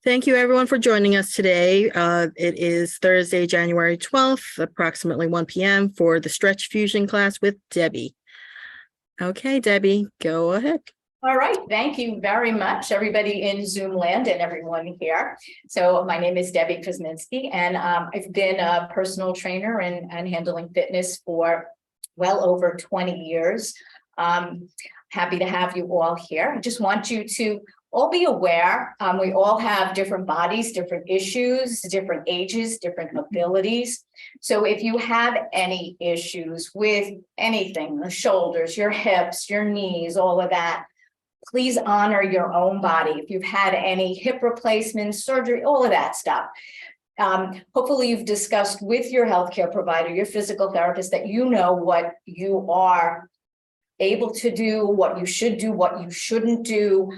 Thank you, everyone, for joining us today. It is Thursday, January 12th, approximately 1 p.m. for the Stretch Fusion class with Debbie. Okay, Debbie, go ahead. All right, thank you very much, everybody in Zoom land and everyone here. So my name is Debbie Kuzminski, and I've been a personal trainer and handling fitness for well over 20 years. Happy to have you all here. I just want you to all be aware, we all have different bodies, different issues, different ages, different abilities. So if you have any issues with anything, the shoulders, your hips, your knees, all of that, please honor your own body. If you've had any hip replacements, surgery, all of that stuff. Hopefully you've discussed with your healthcare provider, your physical therapist, that you know what you are able to do, what you should do, what you shouldn't do.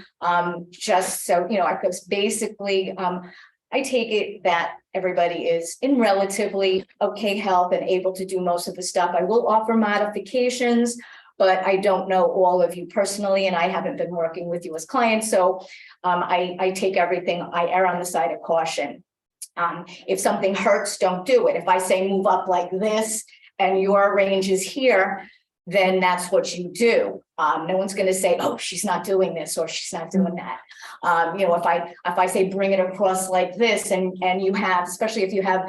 Just so, because basically, I take it that everybody is in relatively okay health and able to do most of the stuff. I will offer modifications, but I don't know all of you personally, and I haven't been working with you as clients. So I take everything, I err on the side of caution. If something hurts, don't do it. If I say move up like this and your range is here, then that's what you do. No one's going to say, oh, she's not doing this or she's not doing that. If I say bring it across like this, and you have, especially if you have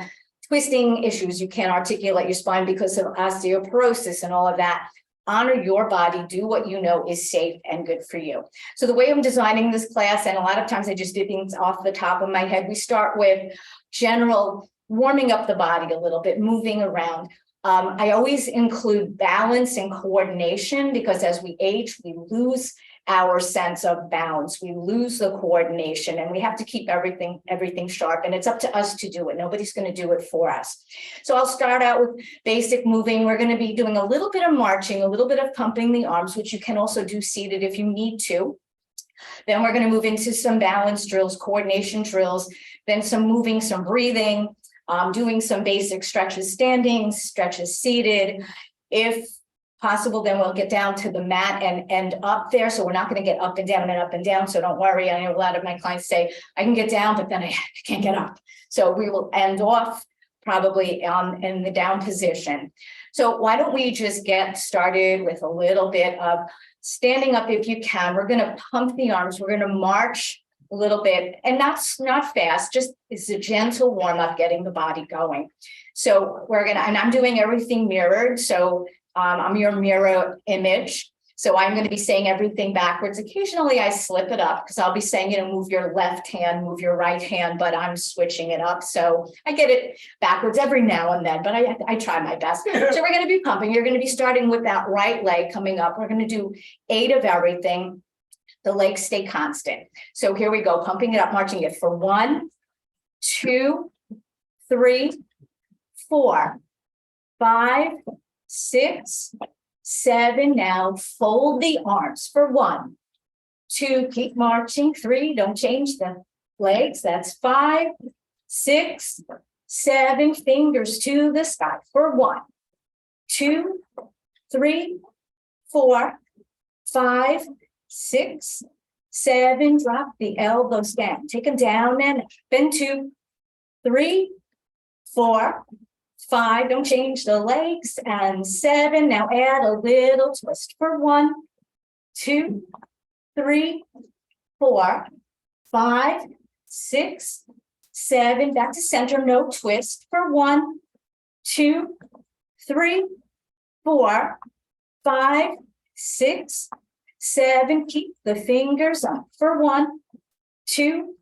twisting issues, you can't articulate your spine because of osteoporosis and all of that, honor your body, do what you know is safe and good for you. So the way I'm designing this class, and a lot of times I just do things off the top of my head, we start with general warming up the body a little bit, moving around. I always include balance and coordination, because as we age, we lose our sense of balance, we lose the coordination, and we have to keep everything sharp, and it's up to us to do it. Nobody's going to do it for us. So I'll start out with basic moving. We're going to be doing a little bit of marching, a little bit of pumping the arms, which you can also do seated if you need to. Then we're going to move into some balance drills, coordination drills, then some moving, some breathing, doing some basic stretches standing, stretches seated. If possible, then we'll get down to the mat and end up there. So we're not going to get up and down and up and down. So don't worry. I know a lot of my clients say, I can get down, but then I can't get up. So we will end off probably in the down position. So why don't we just get started with a little bit of standing up if you can. We're going to pump the arms. We're going to march a little bit, and that's not fast, just it's a gentle warm up, getting the body going. So and I'm doing everything mirrored. So I'm your mirror image. So I'm going to be saying everything backwards. Occasionally I slip it up because I'll be saying, move your left hand, move your right hand, but I'm switching it up. So I get it backwards every now and then, but I try my best. So we're going to be pumping. You're going to be starting with that right leg coming up. We're going to do 8 of everything. The legs stay constant. So here we go, pumping it up, marching it for 1, 2, 3, 4, 5, 6, 7. Now fold the arms for 1, 2, keep marching, 3, don't change the legs. That's 5, 6, 7, fingers to the sky for 1, 2, 3, 4, 5, 6, 7, drop the elbows down, take them down and then 2, 3, 4, 5, don't change the legs, and 7. Now add a little twist for 1, 2, 3, 4, 5, 6, 7, back to center, no twist for 1, 2, 3, 4, 5, 6, 7, keep the fingers up for 1, 2,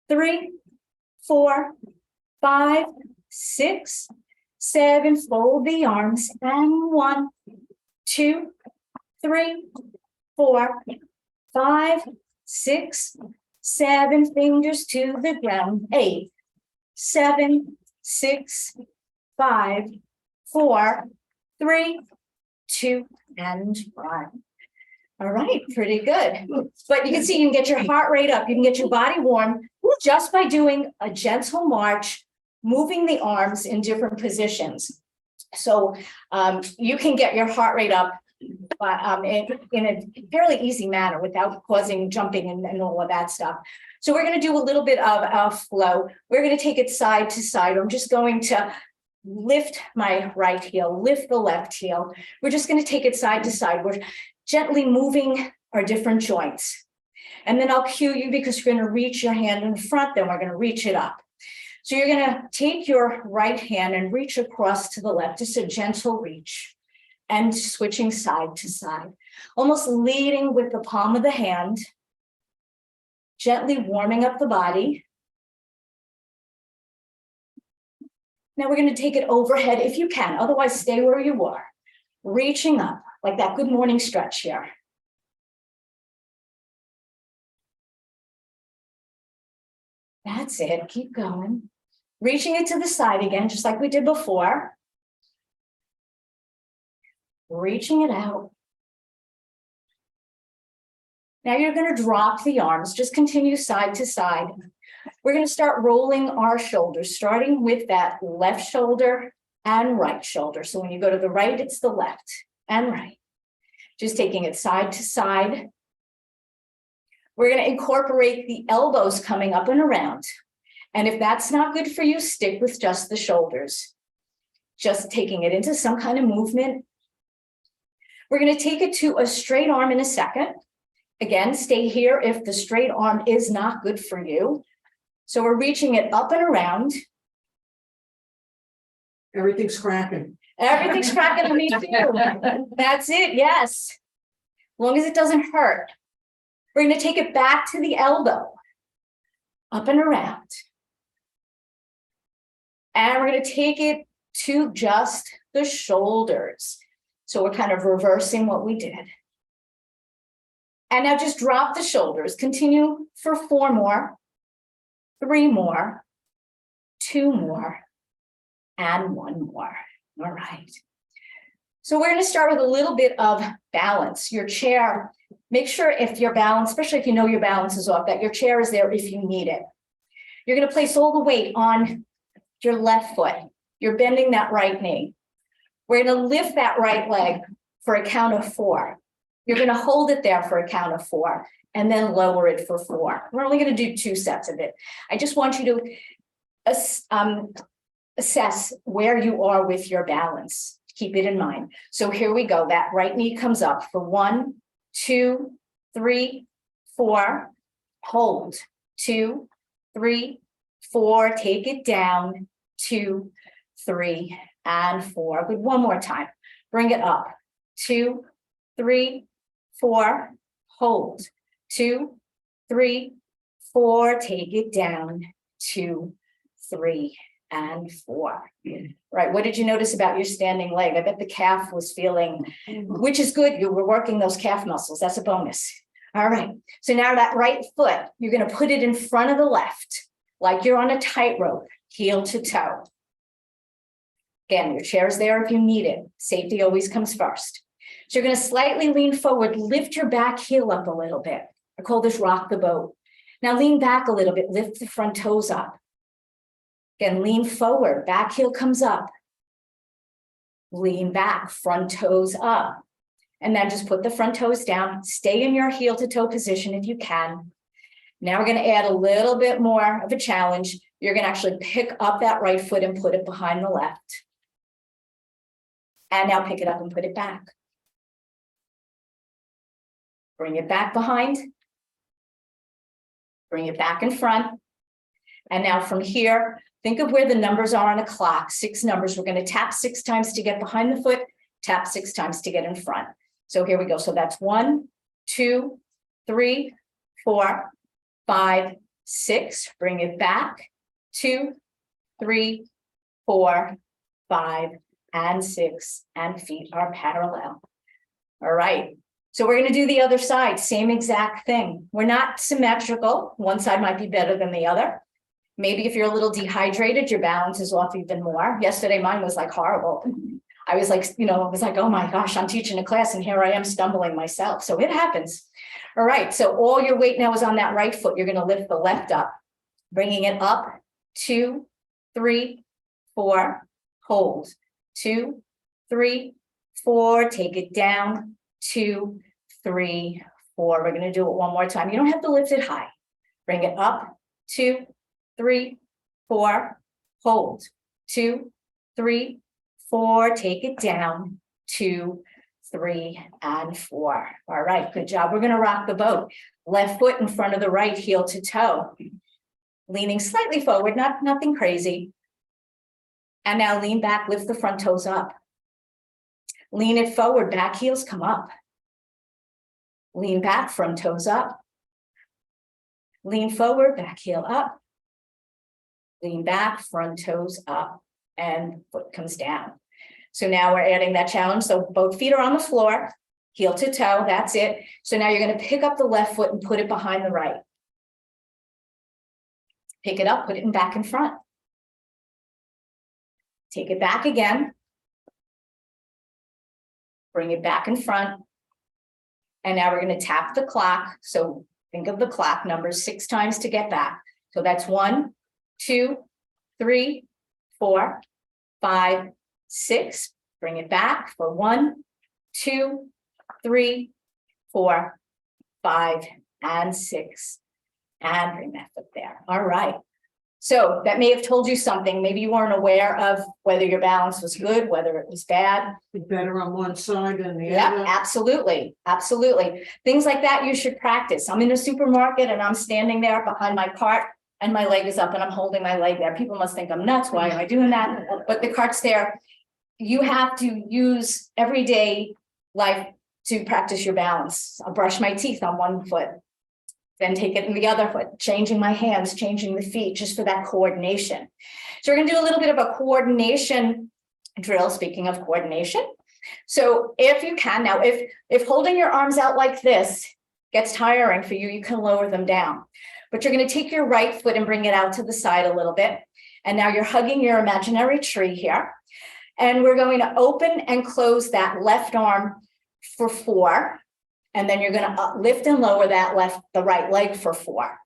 3, 4, 5, 6, 7, fold the arms, and 1, 2, 3, 4, 5, 6, 7, fingers to the ground, 8, 7, 6, 5, 4, 3, 2, and 1. All right, pretty good. But you can see you can get your heart rate up. You can get your body warm just by doing a gentle march, moving the arms in different positions. So you can get your heart rate up but in a fairly easy manner without causing jumping and all of that stuff. So we're going to do a little bit of flow. We're going to take it side to side. I'm just going to lift my right heel, lift the left heel. We're just going to take it side to side. We're gently moving our different joints. And then I'll cue you because you're going to reach your hand in front, then we're going to reach it up. So you're going to take your right hand and reach across to the left, just a gentle reach, and switching side to side, almost leading with the palm of the hand, gently warming up the body. Now we're going to take it overhead if you can, otherwise stay where you are, reaching up like that good morning stretch here. That's it, keep going. Reaching it to the side again, just like we did before. Reaching it out. Now you're going to drop the arms, just continue side to side. We're going to start rolling our shoulders, starting with that left shoulder and right shoulder. So when you go to the right, it's the left and right. Just taking it side to side. We're going to incorporate the elbows coming up and around. And if that's not good for you, stick with just the shoulders. Just taking it into some kind of movement. We're going to take it to a straight arm in a second. Again, stay here if the straight arm is not good for you. So we're reaching it up and around. Everything's cracking. Everything's cracking on me too. That's it, yes. As long as it doesn't hurt. We're going to take it back to the elbow. Up and around. And we're going to take it to just the shoulders. So we're kind of reversing what we did. And now just drop the shoulders. Continue for 4 more, 3 more, 2 more, and 1 more. All right. So we're going to start with a little bit of balance. Your chair, make sure if your balance, especially if you know your balance is off, that your chair is there if you need it. You're going to place all the weight on your left foot. You're bending that right knee. We're going to lift that right leg for a count of 4. You're going to hold it there for a count of 4 and then lower it for 4. We're only going to do 2 sets of it. I just want you to assess where you are with your balance. Keep it in mind. So here we go. That right knee comes up for 1, 2, 3, 4. Hold. 2, 3, 4. Take it down. 2, 3, and 4. Good. One more time. Bring it up. 2, 3, 4. Hold. 2, 3, 4. Take it down. 2, 3, and 4. Right. What did you notice about your standing leg? I bet the calf was feeling, which is good. You were working those calf muscles. That's a bonus. All right. So now that right foot, you're going to put it in front of the left, like you're on a tightrope, heel to toe. Again, your chair's there if you need it. Safety always comes first. So you're going to slightly lean forward, lift your back heel up a little bit. I call this rock the boat. Now lean back a little bit, lift the front toes up. Again, lean forward, back heel comes up. Lean back, front toes up. And then just put the front toes down. Stay in your heel to toe position if you can. Now we're going to add a little bit more of a challenge. You're going to actually pick up that right foot and put it behind the left. And now pick it up and put it back. Bring it back behind. Bring it back in front. And now from here, think of where the numbers are on a clock. 6 numbers. We're going to tap 6 times to get behind the foot, tap 6 times to get in front. So here we go. So that's 1, 2, 3, 4, 5, 6. Bring it back. 2, 3, 4, 5, and 6. And feet are parallel. All right. So we're going to do the other side. Same exact thing. We're not symmetrical. One side might be better than the other. Maybe if you're a little dehydrated, your balance is off even more. Yesterday, mine was like horrible. I was like, oh my gosh, I'm teaching a class and here I am stumbling myself. So it happens. All right. So all your weight now is on that right foot. You're going to lift the left up, bringing it up. 2, 3, 4, hold. 2, 3, 4, take it down. 2, 3, 4. We're going to do it one more time. You don't have to lift it high. Bring it up, 2, 3, 4, hold, 2, 3, 4, take it down, 2, 3, and 4. All right, good job. We're going to rock the boat. Left foot in front of the right, heel to toe. Leaning slightly forward, nothing crazy. And now lean back, lift the front toes up. Lean it forward, back heels come up. Lean back, front toes up. Lean forward, back heel up. Lean back, front toes up, and foot comes down. So now we're adding that challenge. So both feet are on the floor, heel to toe, that's it. So now you're going to pick up the left foot and put it behind the right. Pick it up, put it back in front. Take it back again. Bring it back in front. And now we're going to tap the clock. So think of the clock numbers 6 times to get back. So that's 1, 2, 3, 4, 5, 6. Bring it back for 1, 2, 3, 4, 5, and 6. And bring that foot there. All right. So that may have told you something. Maybe you weren't aware of whether your balance was good, whether it was bad. Better on one side than the Yeah, other. absolutely. Absolutely. Things like that you should practice. I'm in a supermarket and I'm standing there behind my cart and my leg is up and I'm holding my leg there. People must think I'm nuts. Why am I doing that? But the cart's there. You have to use everyday life to practice your balance. I'll brush my teeth on one foot, then take it in the other foot, changing my hands, changing the feet, just for that coordination. So we're going to do a little bit of a coordination drill, speaking of coordination. So if you can, now if holding your arms out like this gets tiring for you, you can lower them down. But you're going to take your right foot and bring it out to the side a little bit. And now you're hugging your imaginary tree here. And we're going to open and close that left arm for 4. And then you're going to lift and lower that the right leg for 4.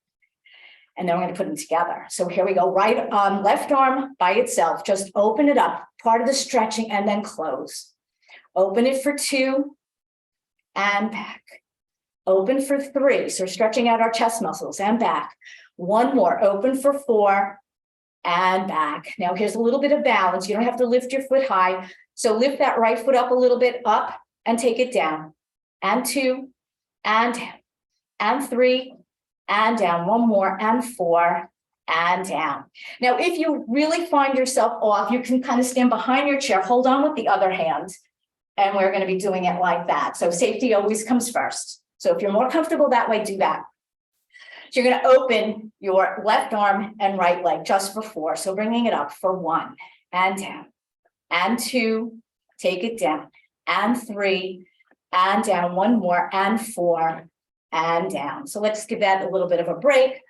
And then we're going to put them together. So here we go. Left arm by itself. Just open it up, part of the stretching, and then close. Open it for 2 and back. Open for 3. So we're stretching out our chest muscles and back. 1 more. Open for 4 and back. Now here's a little bit of balance. You don't have to lift your foot high. So lift that right foot up a little bit, up, and take it down. And 2 and down. And 3 and down. 1 more and 4 and down. Now, if you really find yourself off, you can kind of stand behind your chair, hold on with the other hand, and we're going to be doing it like that. So safety always comes first. So if you're more comfortable that way, do that. So you're going to open your left arm and right leg just for 4. So bringing it up for 1 and down, and 2, take it down, and 3 and down, 1 more, and 4 and down. So let's give that a little bit of a break.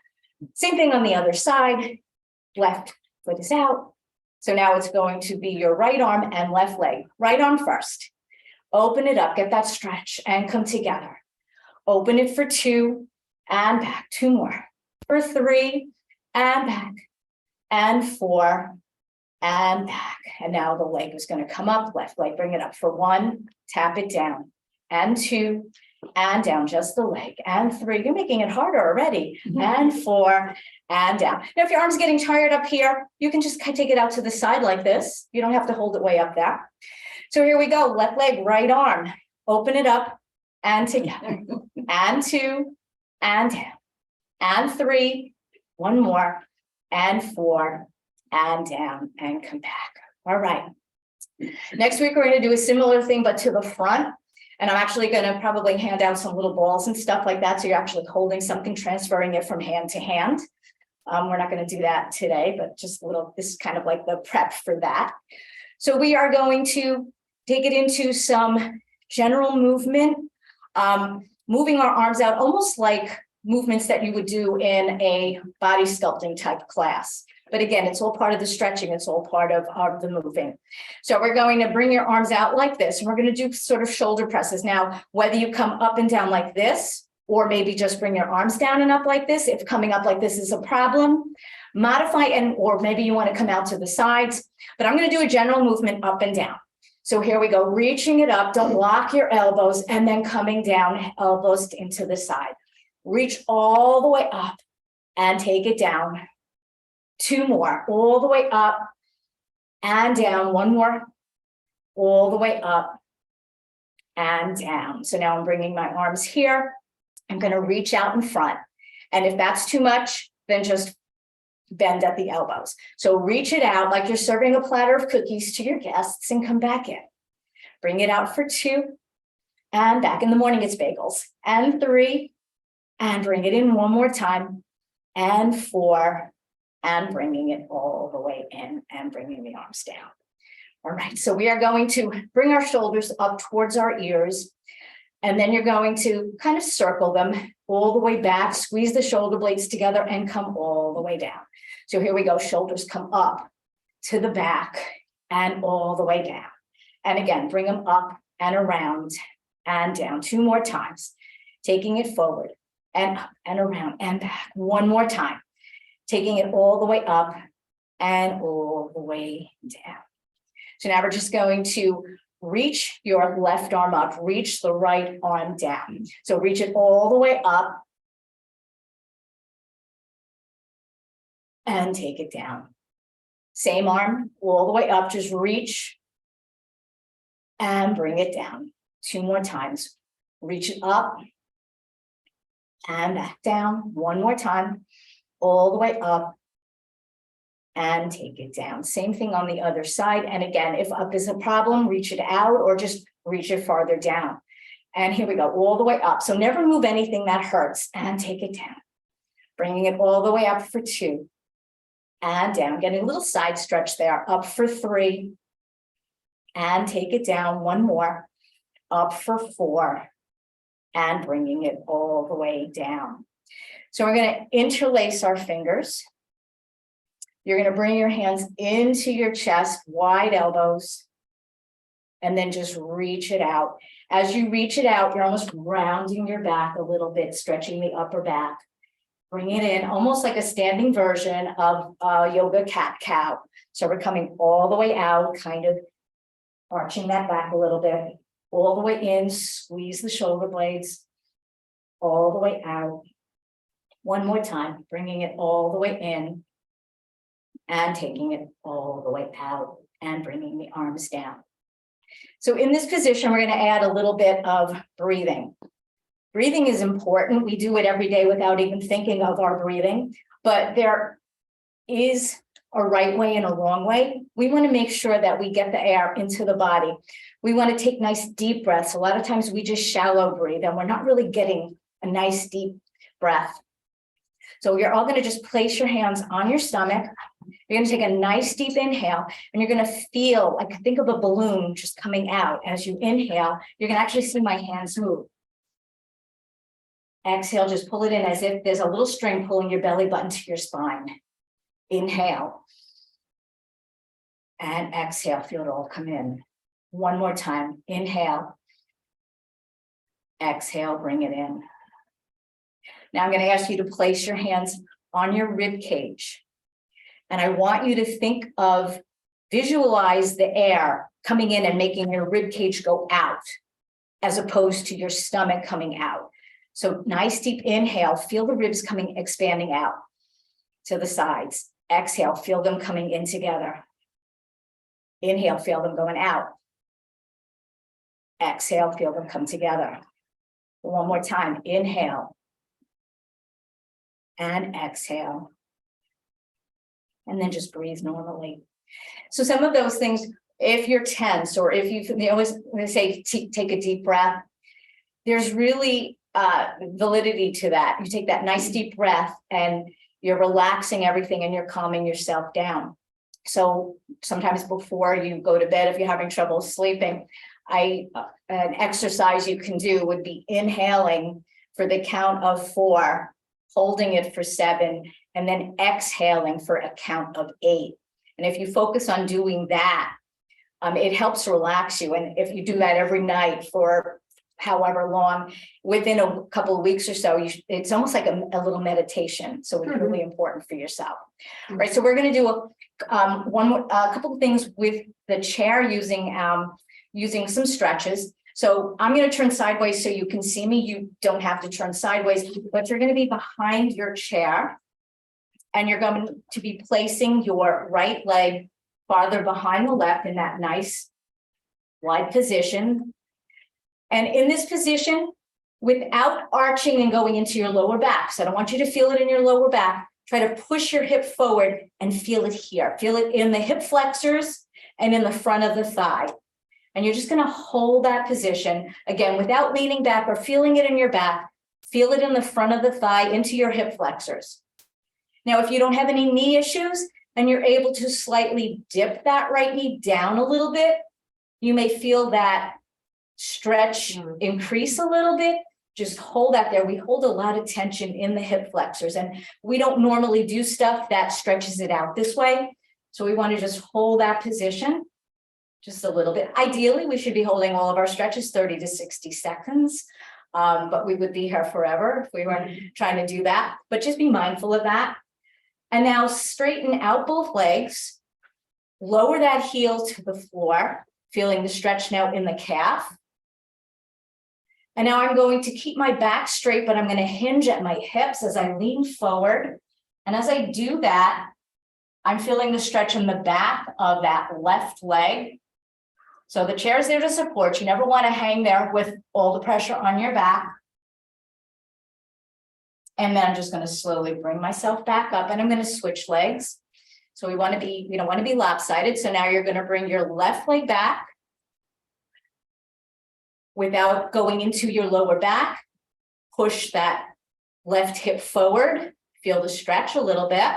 Same thing on the other side. Left foot is out. So now it's going to be your right arm and left leg. Right arm first. Open it up, get that stretch, and come together. Open it for 2 and back. 2 more. For 3 and back. And 4 and back. And now the leg is going to come up. Left leg, bring it up for 1. Tap it down. And 2 and down, just the leg. And 3. You're making it harder already. And 4 and down. Now, if your arm's getting tired up here, you can just take it out to the side like this. You don't have to hold it way up there. So here we go. Left leg, right arm. Open it up and together. And 2 and down. And 3. 1 more. And 4 and down and come back. All right. Next week, we're going to do a similar thing, but to the front. And I'm actually going to probably hand out some little balls and stuff like that. So you're actually holding something, transferring it from hand to hand. We're not going to do that today, but just a little, this is kind of like the prep for that. So we are going to take it into some general movement, moving our arms out, almost like movements that you would do in a body sculpting type class. But again, it's all part of the stretching. It's all part of the moving. So we're going to bring your arms out like this. And we're going to do sort of shoulder presses. Now, whether you come up and down like this, or maybe just bring your arms down and up like this, if coming up like this is a problem, modify, or maybe you want to come out to the sides. But I'm going to do a general movement up and down. So here we go, reaching it up, don't lock your elbows, and then coming down, elbows into the side. Reach all the way up and take it down. 2 more, all the way up and down. 1 more, all the way up and down. So now I'm bringing my arms here. I'm going to reach out in front. And if that's too much, then just bend at the elbows. So reach it out like you're serving a platter of cookies to your guests and come back in. Bring it out for 2 and back. In the morning, it's bagels. And 3 and bring it in 1 more time. And 4 and bringing it all the way in and bringing the arms down. All right, so we are going to bring our shoulders up towards our ears. And then you're going to kind of circle them all the way back, squeeze the shoulder blades together and come all the way down. So here we go, shoulders come up to the back and all the way down. And again, bring them up and around and down 2 more times, taking it forward and up and around and back 1 more time, taking it all the way up and all the way down. So now we're just going to reach your left arm up, reach the right arm down. So reach it all the way up and take it down. Same arm all the way up, just reach and bring it down. 2 more times. Reach it up and back down. 1 more time, all the way up and take it down. Same thing on the other side. And again, if up is a problem, reach it out or just reach it farther down. And here we go, all the way up. So never move anything that hurts and take it down. Bringing it all the way up for 2 and down, getting a little side stretch there, up for 3 and take it down. 1 more, up for 4 and bringing it all the way down. So we're going to interlace our fingers. You're going to bring your hands into your chest, wide elbows, and then just reach it out. As you reach it out, you're almost rounding your back a little bit, stretching the upper back. Bring it in, almost like a standing version of yoga cat-cow. So we're coming all the way out, kind of arching that back a little bit, all the way in, squeeze the shoulder blades, all the way out. 1 more time, bringing it all the way in, and taking it all the way out and bringing the arms down. So in this position, we're going to add a little bit of breathing. Breathing is important. We do it every day without even thinking of our breathing, but there is a right way and a wrong way. We want to make sure that we get the air into the body. We want to take nice deep breaths. A lot of times we just shallow breathe and we're not really getting a nice deep breath. So you're all going to just place your hands on your stomach. You're going to take a nice deep inhale and you're going to feel, like, think of a balloon just coming out. As you inhale, you're going to actually see my hands move. Exhale, just pull it in as if there's a little string pulling your belly button to your spine. Inhale. And exhale, feel it all come in. 1 more time. Inhale. Exhale, bring it in. Now I'm going to ask you to place your hands on your rib cage. And I want you to think of, visualize the air coming in and making your rib cage go out, as opposed to your stomach coming out. So nice deep inhale, feel the ribs coming, expanding out to the sides. Exhale, feel them coming in together. Inhale, feel them going out. Exhale, feel them come together. 1 more time, inhale. And exhale. And then just breathe normally. So some of those things, if you're tense or if you always say take a deep breath, there's really validity to that. You take that nice deep breath and you're relaxing everything and you're calming yourself down. So sometimes before you go to bed, if you're having trouble sleeping, an exercise you can do would be inhaling for the count of 4, holding it for 7, and then exhaling for a count of 8. And if you focus on doing that, it helps relax you. And if you do that every night for however long, within a couple of weeks or so, it's almost like a little meditation. So it's really important for yourself. All right, so we're going to do a couple of things with the chair using using some stretches. So I'm going to turn sideways so you can see me. You don't have to turn sideways, but you're going to be behind your chair. And you're going to be placing your right leg farther behind the left in that nice wide position. And in this position, without arching and going into your lower back, so I don't want you to feel it in your lower back, try to push your hip forward and feel it here. Feel it in the hip flexors and in the front of the thigh. And you're just going to hold that position, again, without leaning back or feeling it in your back. Feel it in the front of the thigh into your hip flexors. Now, if you don't have any knee issues and you're able to slightly dip that right knee down a little bit, you may feel that stretch increase a little bit. Just hold that there. We hold a lot of tension in the hip flexors, and we don't normally do stuff that stretches it out this way. So we want to just hold that position just a little bit. Ideally, we should be holding all of our stretches 30 to 60 seconds. But we would be here forever if we weren't trying to do that. But just be mindful of that. And now straighten out both legs, lower that heel to the floor, feeling the stretch now in the calf. And now I'm going to keep my back straight, but I'm going to hinge at my hips as I lean forward. And as I do that, I'm feeling the stretch in the back of that left leg. So the chair is there to support. You never want to hang there with all the pressure on your back. And then I'm just going to slowly bring myself back up, and I'm going to switch legs. So we don't want to be lopsided. So now you're going to bring your left leg back without going into your lower back. Push that left hip forward. Feel the stretch a little bit.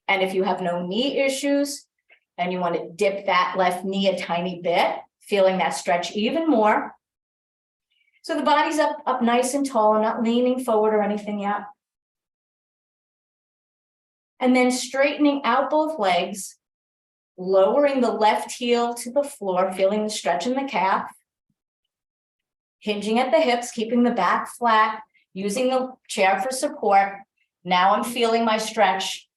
And if you have no knee issues and you want to dip that left knee a tiny bit, feeling that stretch even more. So the body's up nice and tall. I'm not leaning forward or anything yet. And then straightening out both legs, lowering the left heel to the floor, feeling the stretch in the calf, hinging at the hips, keeping the back flat, using the chair for support. Now I'm feeling my stretch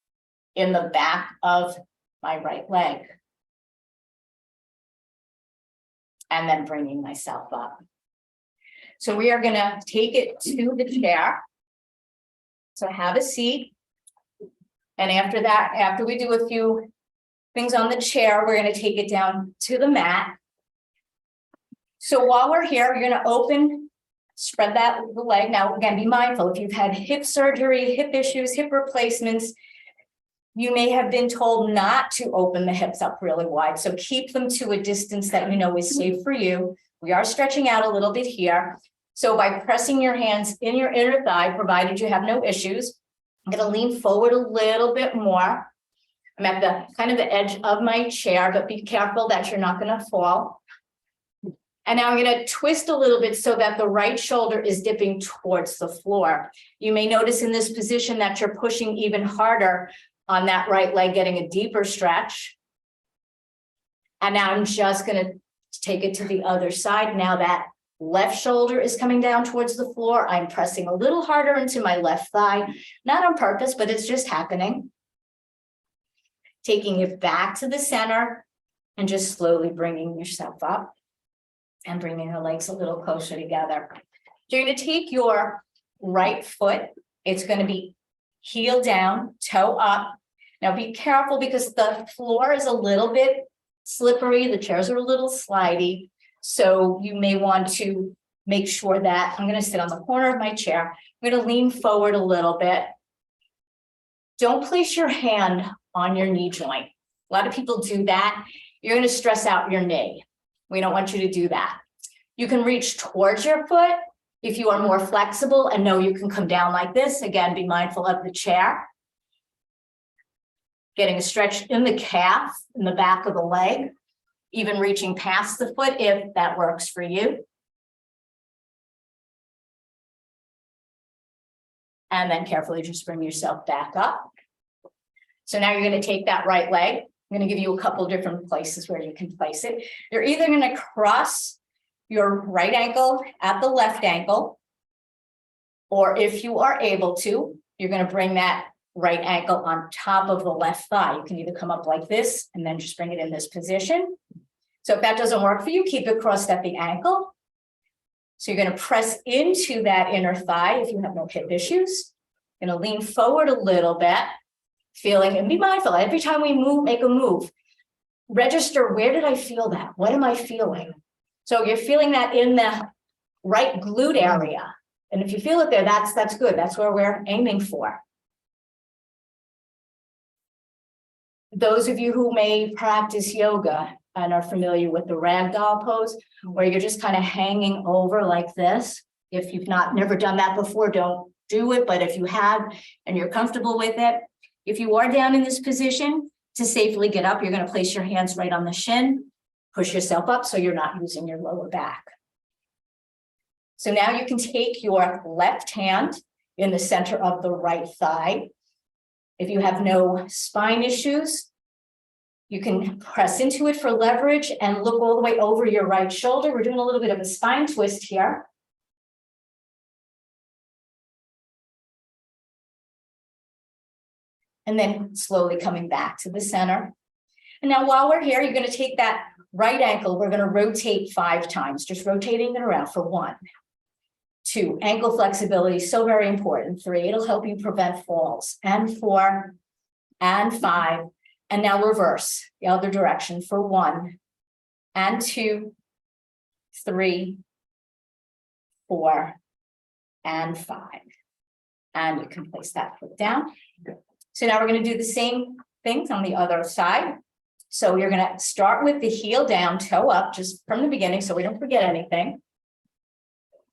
in the back of my right leg. And then bringing myself up. So we are going to take it to the chair. So have a seat. And after that, after we do a few things on the chair, we're going to take it down to the mat. So while we're here, you're going to open, spread the leg. Now, again, be mindful if you've had hip surgery, hip issues, hip replacements, you may have been told not to open the hips up really wide. So keep them to a distance that you know is safe for you. We are stretching out a little bit here. So by pressing your hands in your inner thigh, provided you have no issues, I'm going to lean forward a little bit more. I'm at the kind of the edge of my chair, but be careful that you're not going to fall. And now I'm going to twist a little bit so that the right shoulder is dipping towards the floor. You may notice in this position that you're pushing even harder on that right leg, getting a deeper stretch. And now I'm just going to take it to the other side. Now that left shoulder is coming down towards the floor. I'm pressing a little harder into my left thigh, not on purpose, but it's just happening. Taking it back to the center and just slowly bringing yourself up and bringing the legs a little closer together. You're going to take your right foot. It's going to be heel down, toe up. Now be careful because the floor is a little bit slippery. The chairs are a little slidey. So you may want to make sure that I'm going to sit on the corner of my chair. I'm going to lean forward a little bit. Don't place your hand on your knee joint. A lot of people do that. You're going to stress out your knee. We don't want you to do that. You can reach towards your foot if you are more flexible and know you can come down like this. Again, be mindful of the chair. Getting a stretch in the calf, in the back of the leg, even reaching past the foot if that works for you. And then carefully just bring yourself back up. So now you're going to take that right leg. I'm going to give you a couple different places where you can place it. You're either going to cross your right ankle at the left ankle, or if you are able to, you're going to bring that right ankle on top of the left thigh. You can either come up like this and then just bring it in this position, So if that doesn't work for you, keep it crossed at the ankle. So you're going to press into that inner thigh if you have no hip issues. Going to lean forward a little bit, feeling, and be mindful every time we move, make a move. Register, where did I feel that? What am I feeling? So you're feeling that in the right glute area. And if you feel it there, that's good. That's where we're aiming for. Those of you who may practice yoga and are familiar with the ragdoll pose, where you're just kind of hanging over like this. If you've never done that before, don't do it. But if you have and you're comfortable with it, if you are down in this position, to safely get up, you're going to place your hands right on the shin, push yourself up so you're not using your lower back. So now you can take your left hand in the center of the right thigh. If you have no spine issues, you can press into it for leverage and look all the way over your right shoulder. We're doing a little bit of a spine twist here. And then slowly coming back to the center. And now while we're here, you're going to take that right ankle. We're going to rotate 5 times, just rotating it around for 1, 2, ankle flexibility, so very important. 3, it'll help you prevent falls. And 4, and 5. And now reverse the other direction for 1, and 2, 3, 4, and 5. And you can place that foot down. So now we're going to do the same things on the other side. So you're going to start with the heel down, toe up, just from the beginning so we don't forget anything.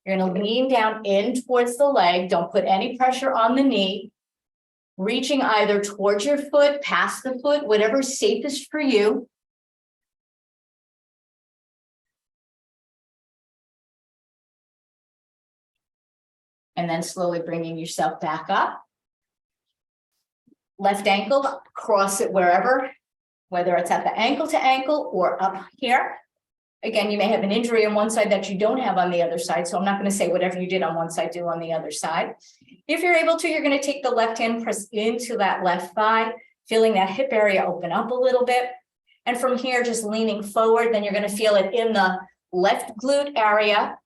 You're going to lean down in towards the leg. Don't put any pressure on the knee. Reaching either towards your foot, past the foot, whatever's safest for you. And then slowly bringing yourself back up. Left ankle, cross it wherever, whether it's at the ankle to ankle or up here. Again, you may have an injury on one side that you don't have on the other side. So I'm not going to say whatever you did on one side, do on the other side. If you're able to, you're going to take the left hand, press into that left thigh, feeling that hip area open up a little bit. And from here, just leaning forward, then you're going to feel it in the left glute area.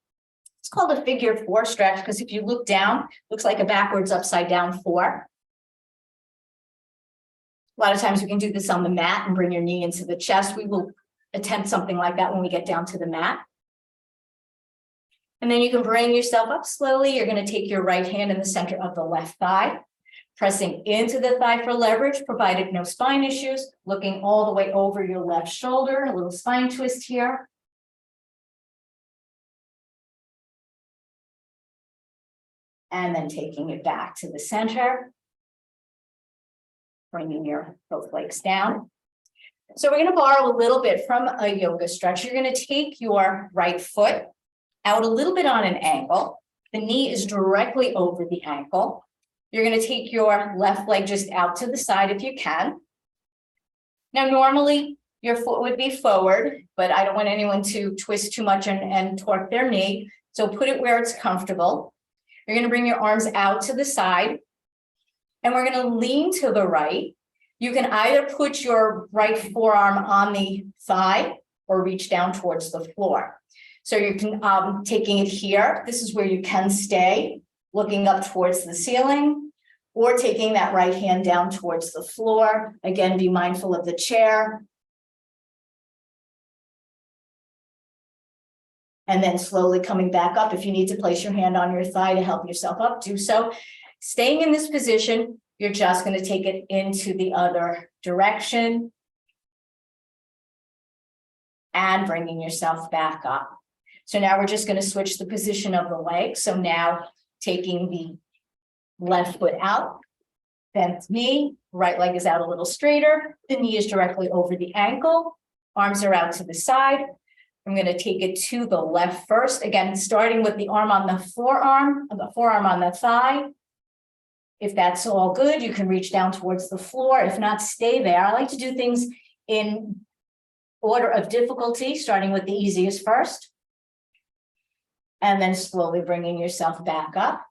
It's called a figure 4 stretch because if you look down, looks like a backwards upside down 4. A lot of times we can do this on the mat and bring your knee into the chest. We will attempt something like that when we get down to the mat. And then you can bring yourself up slowly. You're going to take your right hand in the center of the left thigh, pressing into the thigh for leverage, provided no spine issues, looking all the way over your left shoulder, a little spine twist here. And then taking it back to the center. Bringing your both legs down. So we're going to borrow a little bit from a yoga stretch. You're going to take your right foot out a little bit on an angle. The knee is directly over the ankle. You're going to take your left leg just out to the side if you can. Now, normally your foot would be forward, but I don't want anyone to twist too much and torque their knee. So put it where it's comfortable. You're going to bring your arms out to the side. And we're going to lean to the right. You can either put your right forearm on the thigh or reach down towards the floor. So you can, taking it here, this is where you can stay, looking up towards the ceiling, or taking that right hand down towards the floor. Again, be mindful of the chair. And then slowly coming back up. If you need to place your hand on your thigh to help yourself up, do so. Staying in this position, you're just going to take it into the other direction and bringing yourself back up. So now we're just going to switch the position of the leg. So now taking the left foot out, bent knee, right leg is out a little straighter. The knee is directly over the ankle. Arms are out to the side. I'm going to take it to the left first. Again, starting with the arm on the forearm on the thigh. If that's all good, you can reach down towards the floor. If not, stay there. I like to do things in order of difficulty, starting with the easiest first. And then slowly bringing yourself back up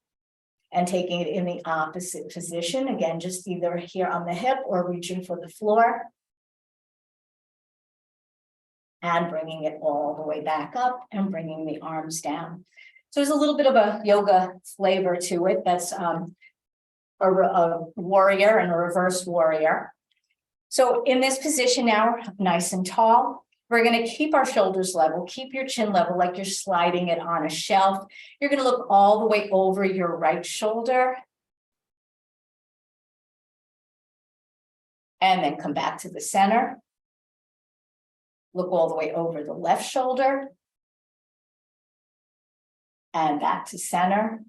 and taking it in the opposite position. Again, just either here on the hip or reaching for the floor. and bringing it all the way back up and bringing the arms down. So there's a little bit of a yoga flavor to it. That's a warrior and a reverse warrior. So in this position now, nice and tall, we're going to keep our shoulders level, keep your chin level like you're sliding it on a shelf. You're going to look all the way over your right shoulder. And then come back to the center. Look all the way over the left shoulder. And back to center.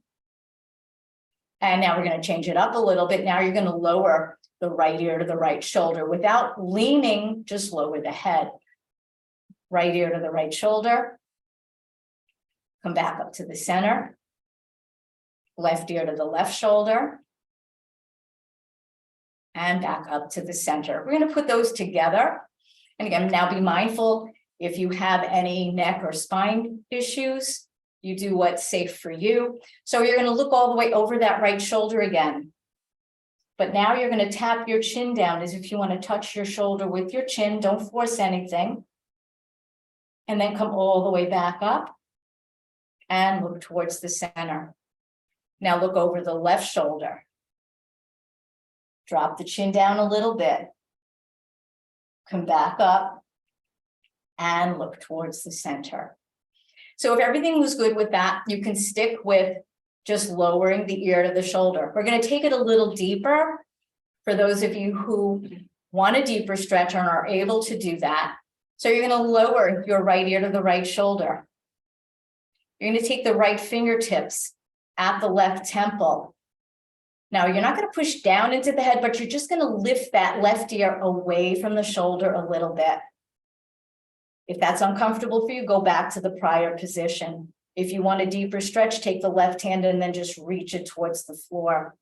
And now we're going to change it up a little bit. Now you're going to lower the right ear to the right shoulder without leaning, just lower the head. Right ear to the right shoulder. Come back up to the center. Left ear to the left shoulder. And back up to the center. We're going to put those together. And again, now be mindful if you have any neck or spine issues, you do what's safe for you. So you're going to look all the way over that right shoulder again. But now you're going to tap your chin down as if you want to touch your shoulder with your chin. Don't force anything. And then come all the way back up and look towards the center. Now look over the left shoulder. Drop the chin down a little bit. Come back up and look towards the center. So if everything was good with that, you can stick with just lowering the ear to the shoulder. We're going to take it a little deeper for those of you who want a deeper stretch and are able to do that. So you're going to lower your right ear to the right shoulder. You're going to take the right fingertips at the left temple. Now, you're not going to push down into the head, but you're just going to lift that left ear away from the shoulder a little bit. If that's uncomfortable for you, go back to the prior position. If you want a deeper stretch, take the left hand and then just reach it towards the floor,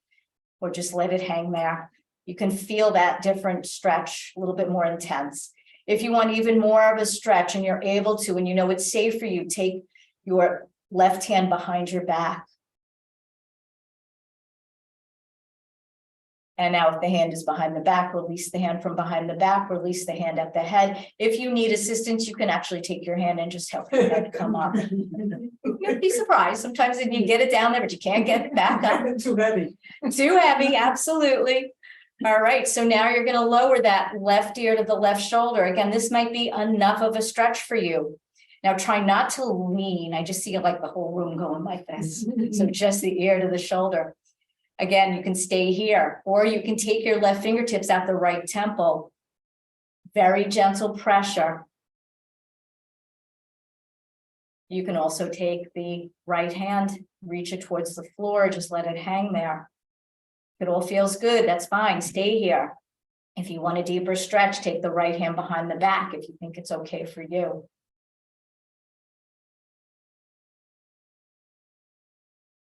or just let it hang there. You can feel that different stretch, a little bit more intense. If you want even more of a stretch and you're able to, and you know it's safe for you, take your left hand behind your back. And now if the hand is behind the back, release the hand from behind the back, release the hand at the head. If you need assistance, you can actually take your hand and just help your head come up. You'd be surprised. Sometimes you get it down there, but you can't get it back up. Too heavy. Too heavy, absolutely. All right, so now you're going to lower that left ear to the left shoulder. Again, this might be enough of a stretch for you. Now try not to lean. I just see like the whole room going like this. So just the ear to the shoulder. Again, you can stay here, or you can take your left fingertips at the right temple. Very gentle pressure. You can also take the right hand, reach it towards the floor, just let it hang there. If it all feels good, that's fine. Stay here. If you want a deeper stretch, take the right hand behind the back if you think it's okay for you.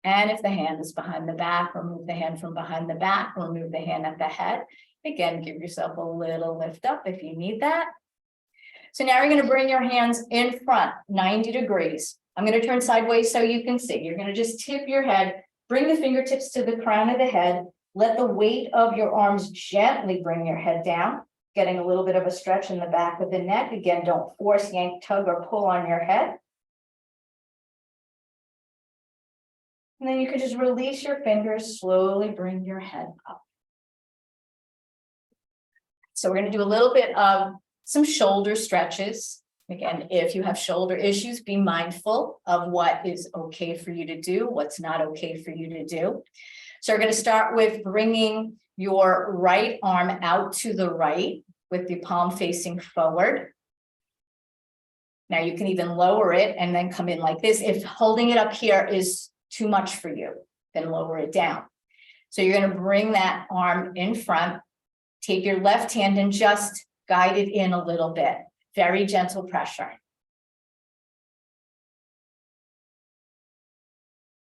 And if the hand is behind the back, remove the hand from behind the back, remove the hand at the head. Again, give yourself a little lift up if you need that. So now you're going to bring your hands in front, 90 degrees. I'm going to turn sideways so you can see. You're going to just tip your head, bring the fingertips to the crown of the head, let the weight of your arms gently bring your head down, getting a little bit of a stretch in the back of the neck. Again, don't force, yank, tug, or pull on your head. And then you can just release your fingers, slowly bring your head up. So we're going to do a little bit of some shoulder stretches. Again, if you have shoulder issues, be mindful of what is okay for you to do, what's not okay for you to do. So we're going to start with bringing your right arm out to the right with the palm facing forward. Now you can even lower it and then come in like this. If holding it up here is too much for you, then lower it down. So you're going to bring that arm in front, take your left hand and just guide it in a little bit. Very gentle pressure.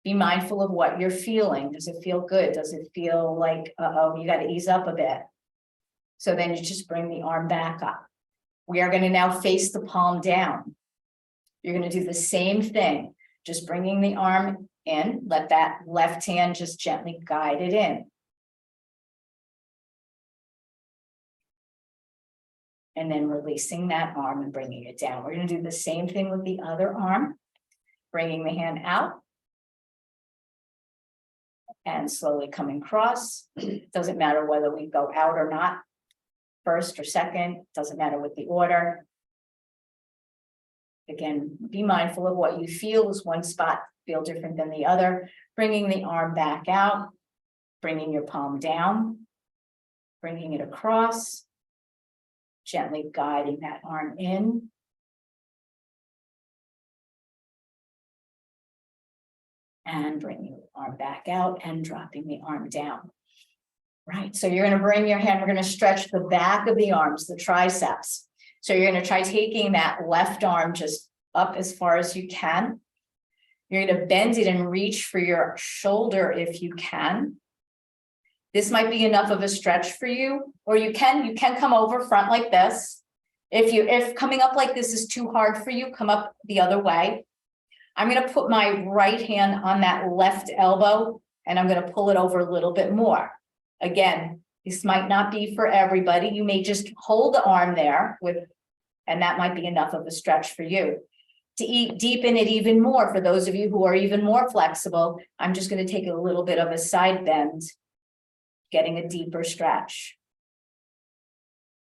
Be mindful of what you're feeling. Does it feel good? Does it feel like, uh-oh, you got to ease up a bit? So then you just bring the arm back up. We are going to now face the palm down. You're going to do the same thing, just bringing the arm in, let that left hand just gently guide it in. And then releasing that arm and bringing it down. We're going to do the same thing with the other arm, bringing the hand out. And slowly coming across. Doesn't matter whether we go out or not, first or second, doesn't matter with the order. Again, be mindful of what you feel. Is one spot feel different than the other? Bringing the arm back out, bringing your palm down, bringing it across, gently guiding that arm in. And bringing the arm back out and dropping the arm down. Right, so you're going to bring your hand, we're going to stretch the back of the arms, the triceps. So you're going to try taking that left arm just up as far as you can. You're going to bend it and reach for your shoulder if you can. This might be enough of a stretch for you, or you can come over front like this. If coming up like this is too hard for you, come up the other way. I'm going to put my right hand on that left elbow and I'm going to pull it over a little bit more. Again, this might not be for everybody. You may just hold the arm there and that might be enough of a stretch for you. To deepen it even more, for those of you who are even more flexible, I'm just going to take a little bit of a side bend, getting a deeper stretch.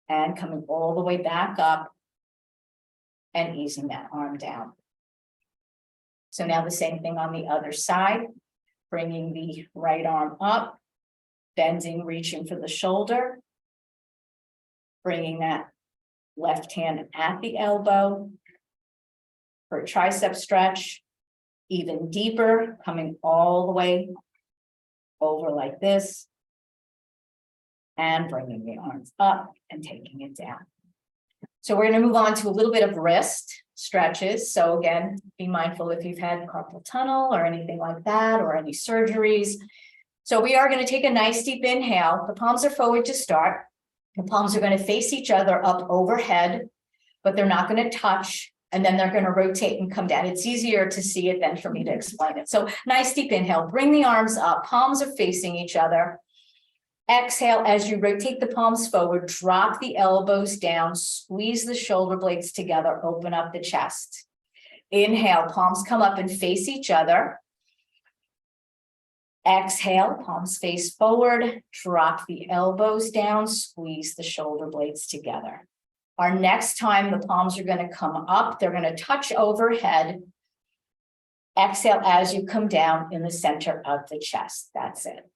And coming all the way back up and easing that arm down. So now the same thing on the other side, bringing the right arm up, bending, reaching for the shoulder, bringing that left hand at the elbow for a tricep stretch, even deeper, coming all the way over like this, and bringing the arms up and taking it down. So we're going to move on to a little bit of wrist stretches. So again, be mindful if you've had carpal tunnel or anything like that, or any surgeries. So we are going to take a nice deep inhale. The palms are forward to start. The palms are going to face each other up overhead, but they're not going to touch. And then they're going to rotate and come down. It's easier to see it than for me to explain it. So nice deep inhale, bring the arms up, palms are facing each other. Exhale, as you rotate the palms forward, drop the elbows down, squeeze the shoulder blades together, open up the chest. Inhale, palms come up and face each other. Exhale, palms face forward, drop the elbows down, squeeze the shoulder blades together. Our next time the palms are going to come up, they're going to touch overhead. Exhale as you come down in the center of the chest. That's it.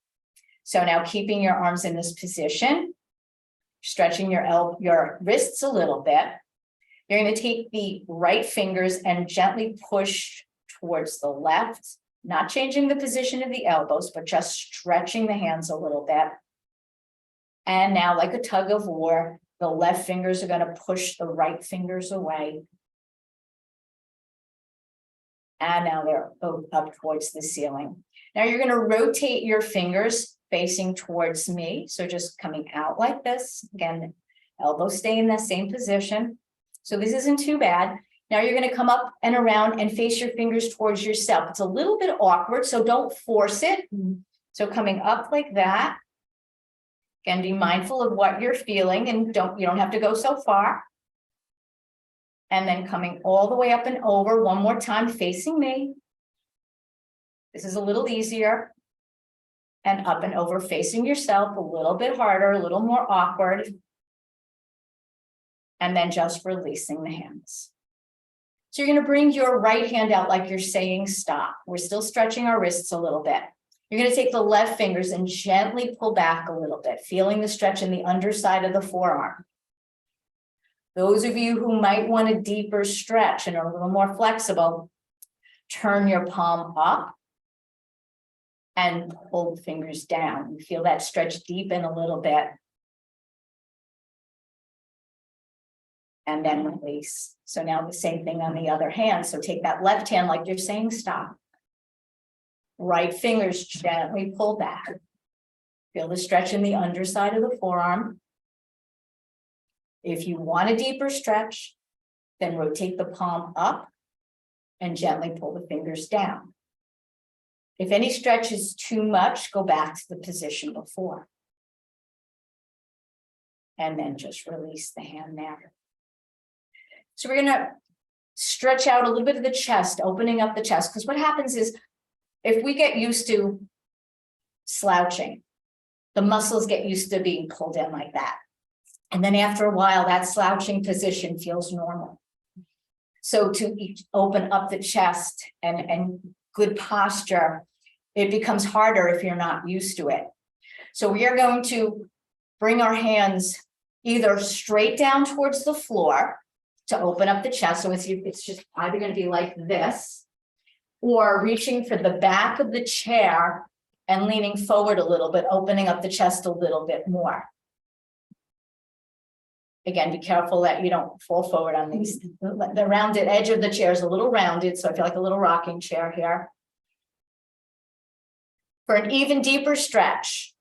So now keeping your arms in this position, stretching your wrists a little bit. You're going to take the right fingers and gently push towards the left, not changing the position of the elbows, but just stretching the hands a little bit. And now, like a tug of war, the left fingers are going to push the right fingers away. And now they're up towards the ceiling. Now you're going to rotate your fingers facing towards me. So just coming out like this. Again, elbows stay in the same position. So this isn't too bad. Now you're going to come up and around and face your fingers towards yourself. It's a little bit awkward, so don't force it. So coming up like that. Again, be mindful of what you're feeling and you don't have to go so far. And then coming all the way up and over one more time, facing me. This is a little easier. And up and over, facing yourself, a little bit harder, a little more awkward. And then just releasing the hands. So you're going to bring your right hand out like you're saying stop. We're still stretching our wrists a little bit. You're going to take the left fingers and gently pull back a little bit, feeling the stretch in the underside of the forearm. Those of you who might want a deeper stretch and are a little more flexible, turn your palm up and pull the fingers down. You feel that stretch deepen a little bit. And then release. So now the same thing on the other hand. So take that left hand like you're saying stop. Right fingers gently pull back. Feel the stretch in the underside of the forearm. If you want a deeper stretch, then rotate the palm up and gently pull the fingers down. If any stretch is too much, go back to the position before. And then just release the hand there. So we're gonna stretch out a little bit of the chest, opening up the chest, because what happens is if we get used to slouching, the muscles get used to being pulled in like that. And then after a while, that slouching position feels normal. So to open up the chest and good posture, it becomes harder if you're not used to it. So we are going to bring our hands either straight down towards the floor to open up the chest. So it's just either going to be like this, or reaching for the back of the chair and leaning forward a little bit, opening up the chest a little bit more. Again, be careful that you don't fall forward on these. The rounded edge of the chair is a little rounded, so I feel like a little rocking chair here. For an even deeper stretch,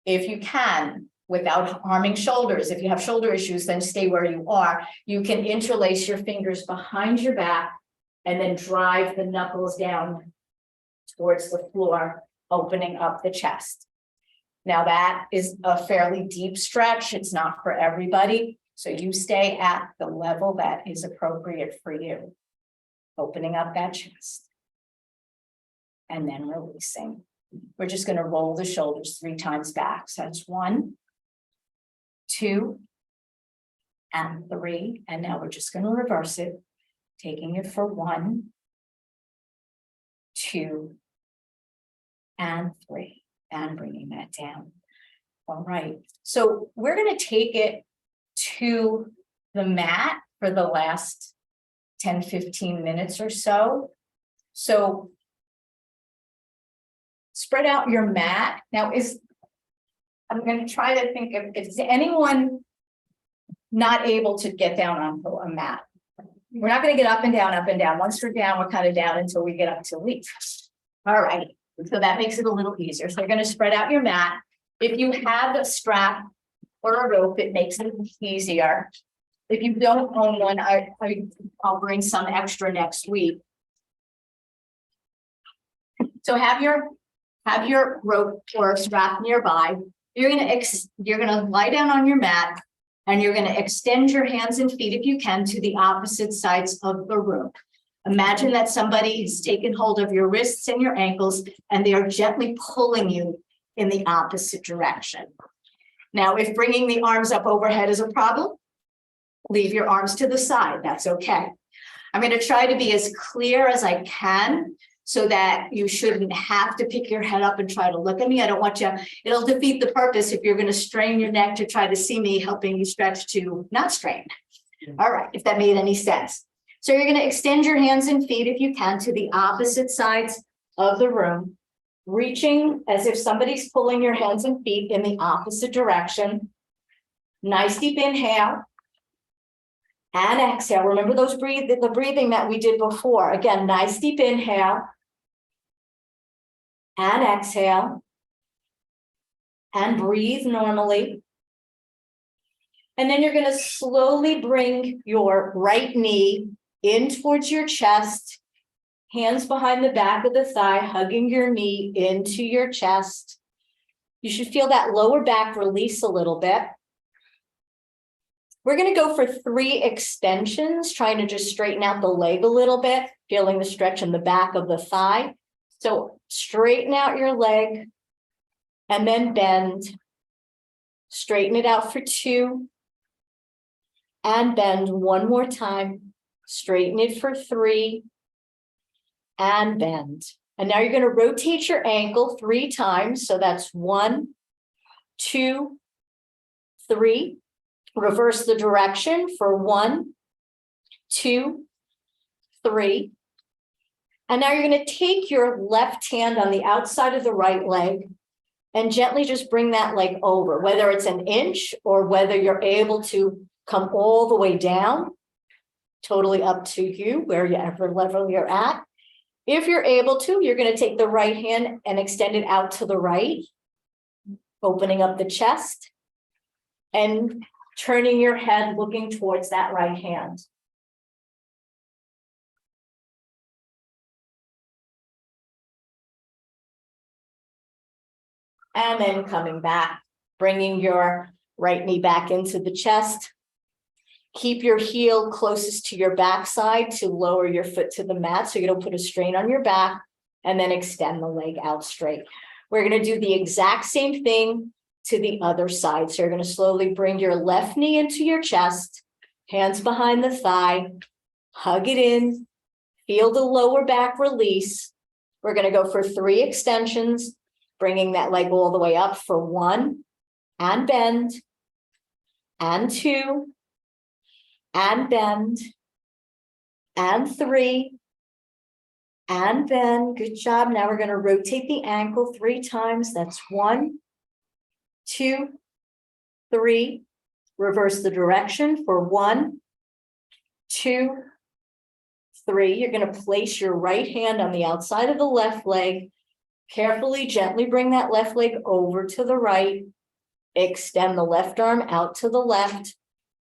if you can, without harming shoulders, if you have shoulder issues, then stay where you are. You can interlace your fingers behind your back and then drive the knuckles down towards the floor, opening up the chest. Now that is a fairly deep stretch. It's not for everybody. So you stay at the level that is appropriate for you. Opening up that chest. And then releasing. We're just going to roll the shoulders 3 times back. So that's 1, 2, and 3. And now we're just going to reverse it, taking it for 1, 2, and 3, and bringing that down. All right. So we're going to take it to the mat for the last 10-15 minutes or so. So spread out your mat. Now I'm going to try to think of, is anyone not able to get down on a mat? We're not going to get up and down, up and down. Once we're down, we're kind of down until we get up to leave. All right. So that makes it a little easier. So you're going to spread out your mat. If you have a strap or a rope, it makes it easier. If you don't own one, I'll bring some extra next week. So have your rope or strap nearby. You're gonna lie down on your mat and you're gonna extend your hands and feet if you can to the opposite sides of the room. Imagine that somebody has taken hold of your wrists and your ankles and they are gently pulling you in the opposite direction. Now, if bringing the arms up overhead is a problem, leave your arms to the side. That's okay. I'm going to try to be as clear as I can so that you shouldn't have to pick your head up and try to look at me. I don't want you, it'll defeat the purpose if you're going to strain your neck to try to see me helping you stretch to not strain. All right, if that made any sense. So you're going to extend your hands and feet if you can to the opposite sides of the room, reaching as if somebody's pulling your hands and feet in the opposite direction. Nice deep inhale. And exhale. Remember the breathing that we did before. Again, nice deep inhale. And exhale. And breathe normally. And then you're going to slowly bring your right knee in towards your chest. Hands behind the back of the thigh, hugging your knee into your chest. You should feel that lower back release a little bit. We're going to go for 3 extensions, trying to just straighten out the leg a little bit, feeling the stretch in the back of the thigh. So straighten out your leg and then bend. Straighten it out for 2 and bend one more time. Straighten it for 3 and bend. And now you're going to rotate your ankle 3 times. So that's 1, 2, 3. Reverse the direction for 1, 2, 3. And now you're going to take your left hand on the outside of the right leg and gently just bring that leg over, whether it's an inch or whether you're able to come all the way down, totally up to you, wherever level you're at. If you're able to, you're going to take the right hand and extend it out to the right, opening up the chest and turning your head, looking towards that right hand. And then coming back, bringing your Right knee back into the chest. Keep your heel closest to your backside to lower your foot to the mat so you don't put a strain on your back, and then extend the leg out straight. We're going to do the exact same thing to the other side. So you're going to slowly bring your left knee into your chest, hands behind the thigh, hug it in, feel the lower back release. We're going to go for 3 extensions, bringing that leg all the way up for 1, and bend, and 2, and bend, and 3, and bend. Good job. Now we're going to rotate the ankle 3 times. That's 1, 2, 3. Reverse the direction for 1, 2, 3. You're going to place your right hand on the outside of the left leg. Carefully, gently bring that left leg over to the right. Extend the left arm out to the left,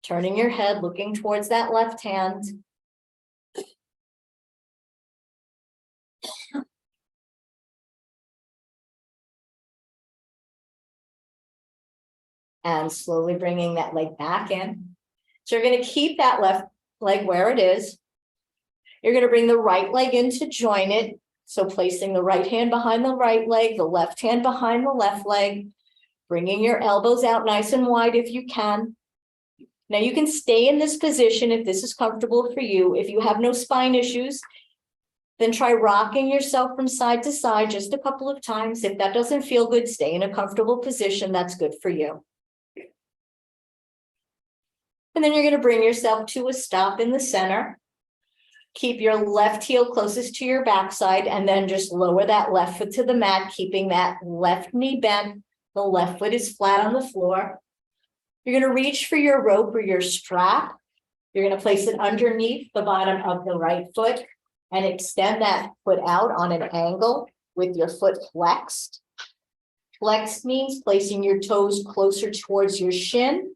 turning your head, looking towards that left hand. And slowly bringing that leg back in. So you're going to keep that left leg where it is. You're going to bring the right leg in to join it. So placing the right hand behind the right leg, the left hand behind the left leg, bringing your elbows out nice and wide if you can. Now you can stay in this position if this is comfortable for you. If you have no spine issues, then try rocking yourself from side to side just a couple of times. If that doesn't feel good, stay in a comfortable position. That's good for you. And then you're going to bring yourself to a stop in the center. Keep your left heel closest to your backside, and then just lower that left foot to the mat, keeping that left knee bent. The left foot is flat on the floor. You're going to reach for your rope or your strap. You're going to place it underneath the bottom of the right foot and extend that foot out on an angle with your foot flexed. Flexed means placing your toes closer towards your shin.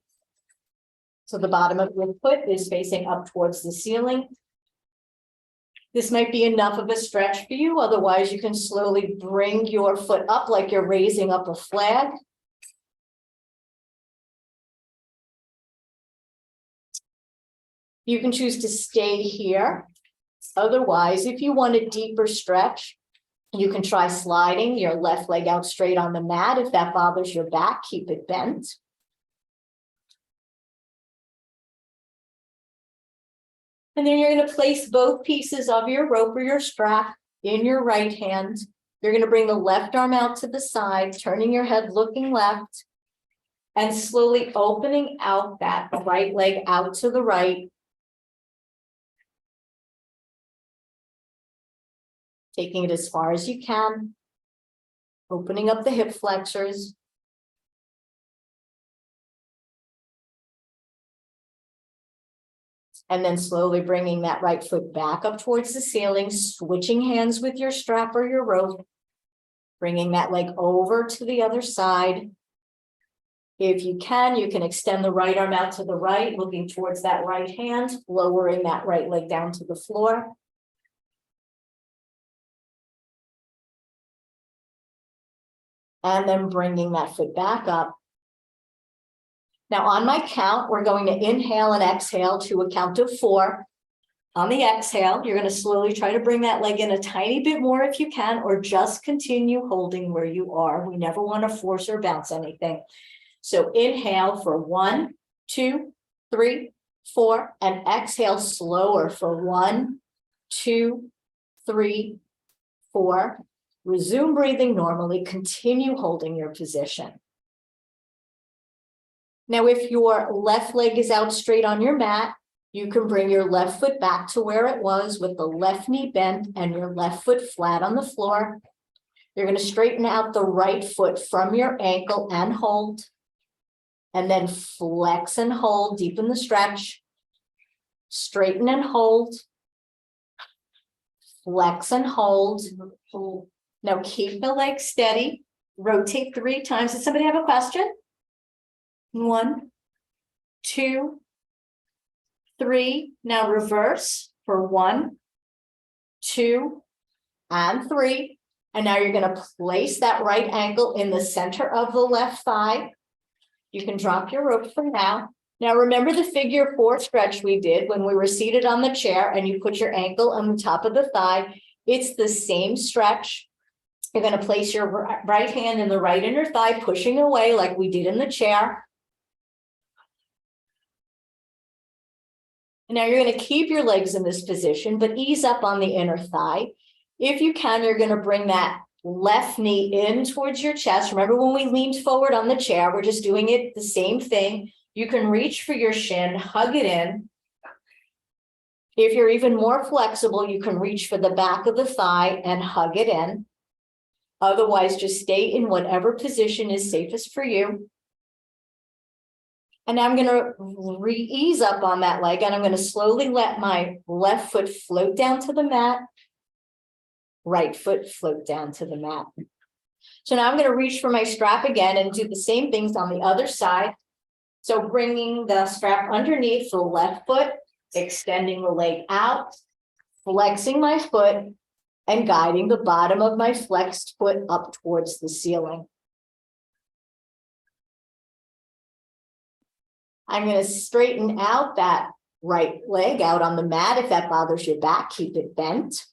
So the bottom of your foot is facing up towards the ceiling. This might be enough of a stretch for you. Otherwise, you can slowly bring your foot up like you're raising up a flag. You can choose to stay here. Otherwise, if you want a deeper stretch, you can try sliding your left leg out straight on the mat. If that bothers your back, keep it bent. And then you're going to place both pieces of your rope or your strap in your right hand. You're going to bring the left arm out to the side, turning your head, looking left, and slowly opening out that right leg out to the right. Taking it as far as you can, opening up the hip flexors. And then slowly bringing that right foot back up towards the ceiling, switching hands with your strap or your rope, bringing that leg over to the other side. If you can extend the right arm out to the right, looking towards that right hand, lowering that right leg down to the floor. And then bringing that foot back up. Now on my count, we're going to inhale and exhale to a count of 4. On the exhale, you're going to slowly try to bring that leg in a tiny bit more if you can, or just continue holding where you are. We never want to force or bounce anything. So inhale for 1, 2, 3, 4, and exhale slower for 1, 2, 3, 4. Resume breathing normally. Continue holding your position. Now, if your left leg is out straight on your mat, you can bring your left foot back to where it was with the left knee bent and your left foot flat on the floor. You're going to straighten out the right foot from your ankle and hold. And then flex and hold, deepen the stretch. Straighten and hold. Flex and hold. Now keep the leg steady. Rotate 3 times. Does somebody have a question? 1, 2, 3. Now reverse for 1, 2, and 3. And now you're going to place that right ankle in the center of the left thigh. You can drop your rope for now. Now, remember the figure 4 stretch we did when we were seated on the chair and you put your ankle on the top of the thigh. It's the same stretch. You're going to place your right hand in the right inner thigh, pushing away like we did in the chair. Now you're going to keep your legs in this position, but ease up on the inner thigh. If you can, you're going to bring that left knee in towards your chest. Remember when we leaned forward on the chair, we're just doing it the same thing. You can reach for your shin, hug it in. If you're even more flexible, you can reach for the back of the thigh and hug it in. Otherwise, just stay in whatever position is safest for you. And now I'm going to ease up on that leg, and I'm going to slowly let my left foot float down to the mat. Right foot float down to the mat. So now I'm going to reach for my strap again and do the same things on the other side. So bringing the strap underneath the left foot, extending the leg out, flexing my foot, and guiding the bottom of my flexed foot up towards the ceiling. I'm going to straighten out that right leg out on the mat. If that bothers your back, keep it bent.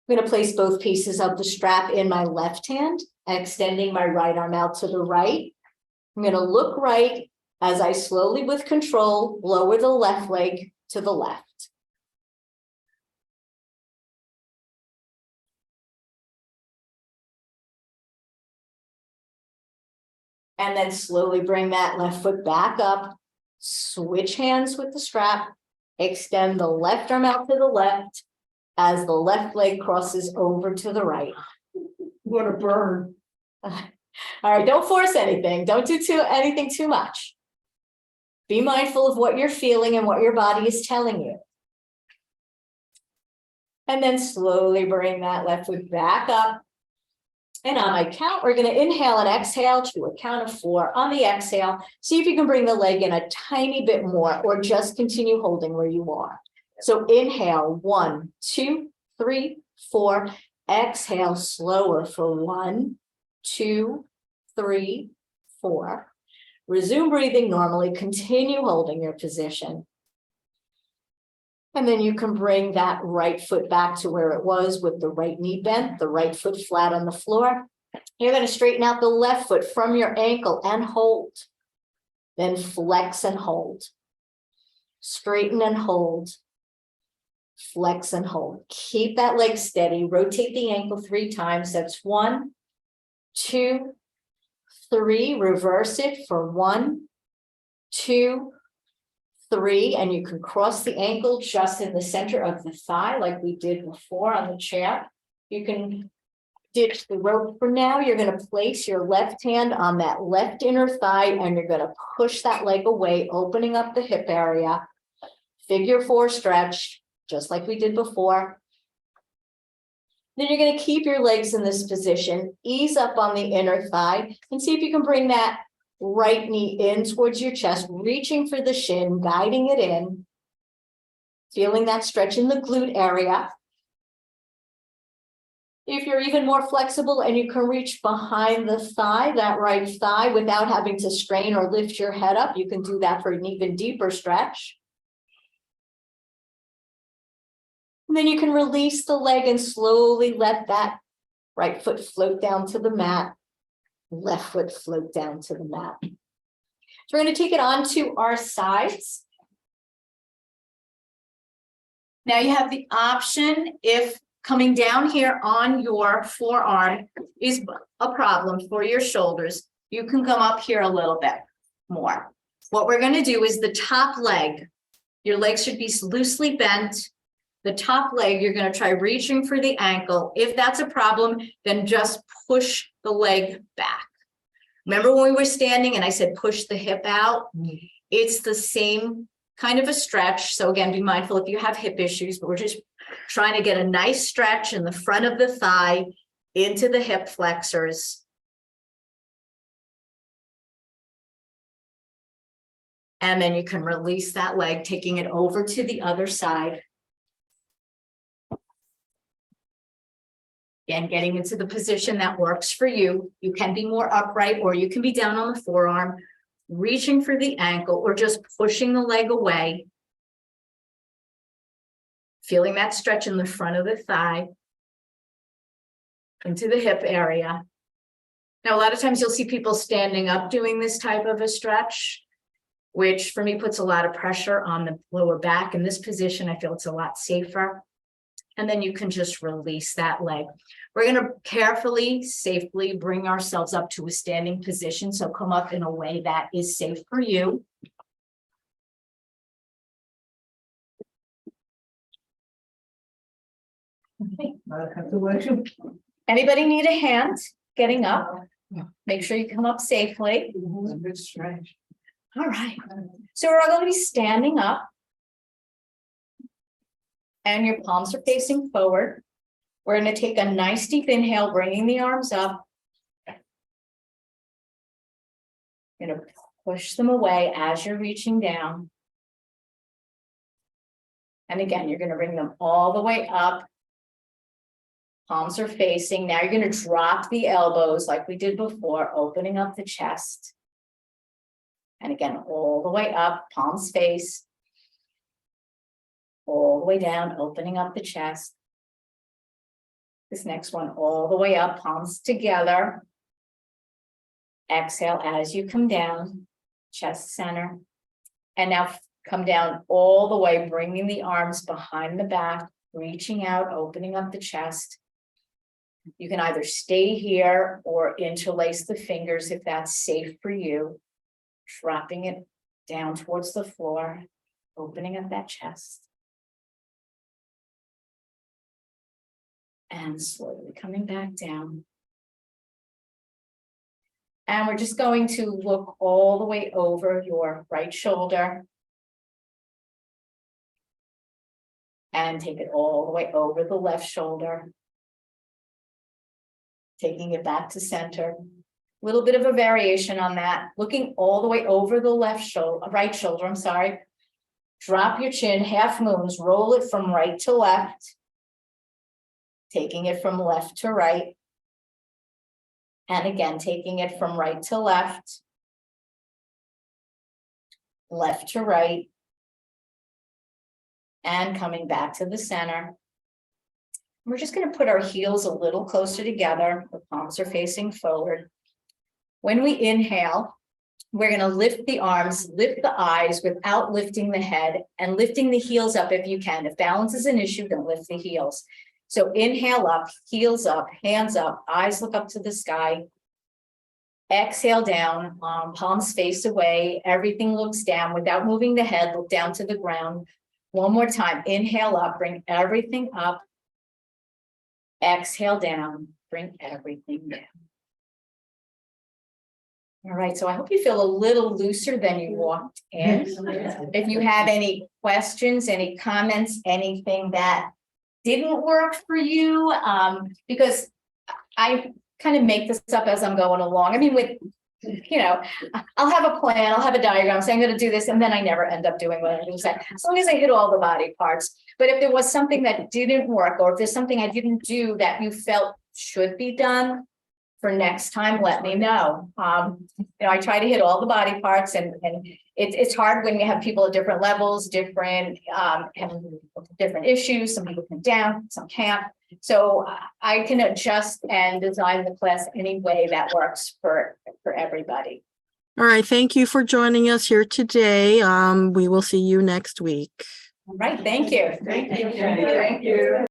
I'm going to place both pieces of the strap in my left hand, extending my right arm out to the right. I'm going to look right as I slowly, with control, lower the left leg to the left. And then slowly bring that left foot back up, switch hands with the strap, extend the left arm out to the left as the left leg crosses over to the right. What a burn. All right, don't force anything. Don't do anything too much. Be mindful of what you're feeling and what your body is telling you. And then slowly bring that left foot back up. And on my count, we're going to inhale and exhale to a count of 4. On the exhale, see if you can bring the leg in a tiny bit more or just continue holding where you are. So inhale, 1, 2, 3, 4. Exhale slower for 1, 2, 3, 4. Resume breathing normally. Continue holding your position. And then you can bring that right foot back to where it was with the right knee bent, the right foot flat on the floor. You're going to straighten out the left foot from your ankle and hold. Then flex and hold. Straighten and hold. Flex and hold. Keep that leg steady. Rotate the ankle 3 times. That's 1, 2, 3. Reverse it for 1, 2, 3, and you can cross the ankle just in the center of the thigh like we did before on the chair. You can ditch the rope for now. You're going to place your left hand on that left inner thigh and you're going to push that leg away, opening up the hip area. Figure 4 stretch, just like we did before. Then you're going to keep your legs in this position, ease up on the inner thigh, and see if you can bring that right knee in towards your chest, reaching for the shin, guiding it in, feeling that stretch in the glute area. If you're even more flexible and you can reach behind the thigh, that right thigh, without having to strain or lift your head up, you can do that for an even deeper stretch. And then you can release the leg and slowly let that right foot float down to the mat. Left foot float down to the mat. So we're going to take it onto our sides. Now you have the option, if coming down here on your forearm is a problem for your shoulders, you can come up here a little bit more. What we're going to do is the top leg, your legs should be loosely bent. The top leg, you're going to try reaching for the ankle. If that's a problem, then just push the leg back. Remember when we were standing and I said push the hip out? It's the same kind of a stretch. So again, be mindful if you have hip issues, but we're just trying to get a nice stretch in the front of the thigh into the hip flexors. And then you can release that leg, taking it over to the other side. Again, getting into the position that works for you. You can be more upright or you can be down on the forearm, reaching for the ankle or just pushing the leg away. Feeling that stretch in the front of the thigh into the hip area. Now, a lot of times you'll see people standing up doing this type of a stretch, which for me puts a lot of pressure on the lower back. In this position, I feel it's a lot safer. And then you can just release that leg. We're going to carefully, safely bring ourselves up to a standing position. So come up in a way that is safe for you. Okay. Anybody need a hand getting up? Make sure you come up safely. All right. So we're all going to be standing up. And your palms are facing forward. We're going to take a nice deep inhale, bringing the arms up. You're going to push them away as you're reaching down. And again, you're going to bring them all the way up. Palms are facing. Now you're going to drop the elbows like we did before, opening up the chest. And again, all the way up, palms face. All the way down, opening up the chest. This next one, all the way up, palms together. Exhale as you come down, chest center. And now come down all the way, bringing the arms behind the back, reaching out, opening up the chest. You can either stay here or interlace the fingers if that's safe for you. Dropping it down towards the floor, opening up that chest. And slowly coming back down. And we're just going to look all the way over your right shoulder. And take it all the way over the left shoulder. Taking it back to center. A little bit of a variation on that. Looking all the way over the left shoulder, right shoulder, I'm sorry. Drop your chin, half moons, roll it from right to left. Taking it from left to right. And again, taking it from right to left. Left to right. And coming back to the center. We're just going to put our heels a little closer together. The palms are facing forward. When we inhale, we're going to lift the arms, lift the eyes without lifting the head, and lifting the heels up if you can. If balance is an issue, then lift the heels. So inhale up, heels up, hands up, eyes look up to the sky. Exhale down, palms face away, everything looks down without moving the head, look down to the ground. One more time, inhale up, bring everything up. Exhale down, bring everything down. All right, so I hope you feel a little looser than you walked in. If you have any questions, any comments, anything that didn't work for you, because I kind of make this up as I'm going along. I mean, I'll have a plan, I'll have a diagram, say I'm going to do this, and then I never end up doing what I do. As long as I hit all the body parts. But if there was something that didn't work, or if there's something I didn't do that you felt should be done for next time, let me know. I try to hit all the body parts, and it's hard when you have people at different levels, different issues. Some people can down, some can't. So I can adjust and design the class any way that works for everybody. All right. Thank you for joining us here today. We will see you next week. All right. Thank you. Thank you. Thank you.